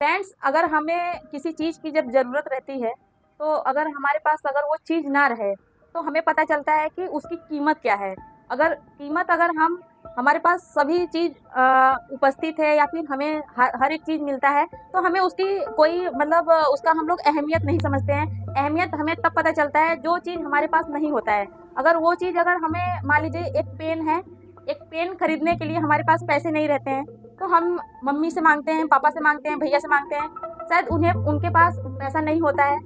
Friends, अगर हमें किसी चीज़ की जब ज़रूरत रहती है, तो अगर हमारे पास अगर वो चीज़ ना रहे, तो हमें पता चलता है कि उसकी कीमत क्या है। अगर हम हमारे पास सभी चीज़ उपस्थित है या फिर हमें हर एक चीज़ मिलता है, तो हमें उसकी कोई मतलब उसका हम लोग अहमियत नहीं समझते हैं। अहमियत हमें तब पता चलता है जो चीज़ हमारे पास नहीं होता है। अगर वो चीज़ अगर हमें मान लीजिए एक पेन खरीदने के लिए हमारे पास पैसे नहीं रहते हैं, तो हम मम्मी से माँगते हैं, पापा से माँगते हैं, भैया से माँगते हैं। शायद उन्हें उनके पास पैसा नहीं होता है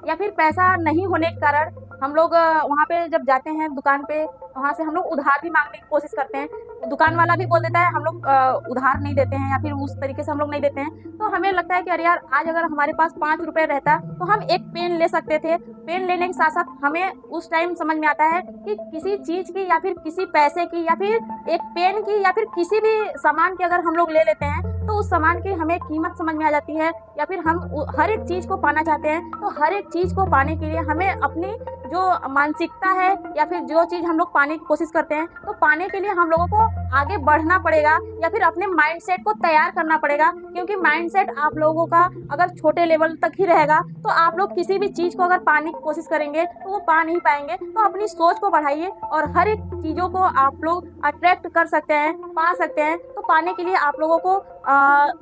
या फिर पैसा नहीं होने के कारण हम लोग वहाँ पे जब जाते हैं दुकान पे, वहाँ से हम लोग उधार भी माँगने की कोशिश करते हैं। दुकान वाला भी बोल देता है हम लोग उधार नहीं देते हैं या फिर उस तरीके से हम लोग नहीं देते हैं। तो हमें लगता है कि अरे यार, आज अगर हमारे पास ₹5 रहता तो हम एक पेन ले सकते थे। पेन लेने के साथ-साथ हमें उस टाइम समझ में आता है कि किसी चीज़ की या फिर किसी पैसे की या फिर एक पेन की या फिर किसी भी सामान की अगर हम लोग ले लेते हैं, तो उस सामान की हमें कीमत समझ में आ जाती है। या फिर हम हर एक चीज़ को पाना चाहते हैं, तो हर एक चीज़ को पाने के लिए हमें अपनी जो मानसिकता है या फिर जो चीज़ हम लोग पाने की कोशिश करते हैं, तो पाने के लिए हम लोगों को आगे बढ़ना पड़ेगा या फिर अपने माइंडसेट को तैयार करना पड़ेगा। क्योंकि माइंडसेट आप लोगों का अगर छोटे लेवल तक ही रहेगा, तो आप लोग किसी भी चीज़ को अगर पाने की कोशिश करेंगे, तो वो पा नहीं पाएंगे। तो अपनी सोच को बढ़ाइए और हर एक चीज़ों को आप लोग अट्रैक्ट कर सकते हैं, पा सकते हैं। तो पाने के लिए आप लोगों को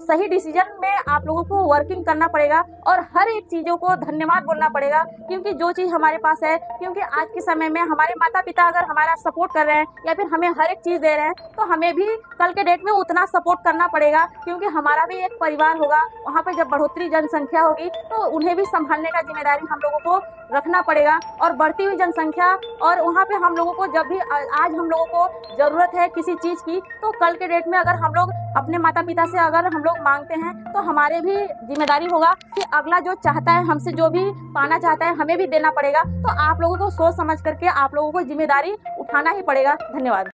सही डिसीजन में आप लोगों को वर्किंग करना पड़ेगा और हर एक चीज़ों को धन्यवाद बोलना पड़ेगा। क्योंकि जो चीज़ हमारे पास है, क्योंकि आज के समय में हमारे माता-पिता अगर हमारा सपोर्ट कर रहे हैं या फिर हमें हर एक चीज़ दे रहे हैं, तो हमें भी कल के डेट में उतना सपोर्ट करना पड़ेगा। क्योंकि हमारा भी एक परिवार होगा, वहाँ पे जब बढ़ोतरी जनसंख्या होगी, तो उन्हें भी सँभालने का ज़िम्मेदारी हम लोगों को रखना पड़ेगा। और बढ़ती हुई जनसंख्या और वहाँ पे हम लोगों को जब भी आज हम लोगों को ज़रूरत है किसी चीज़ की, तो कल के डेट में अगर हम लोग अपने माता-पिता से अगर हम लोग माँगते हैं, तो हमारे भी ज़िम्मेदारी होगा कि अगला जो चाहता है, हमसे जो भी पाना चाहता है, हमें भी देना पड़ेगा। तो आप लोगों को सोच समझ करके आप लोगों को ज़िम्मेदारी उठाना ही पड़ेगा। धन्यवाद।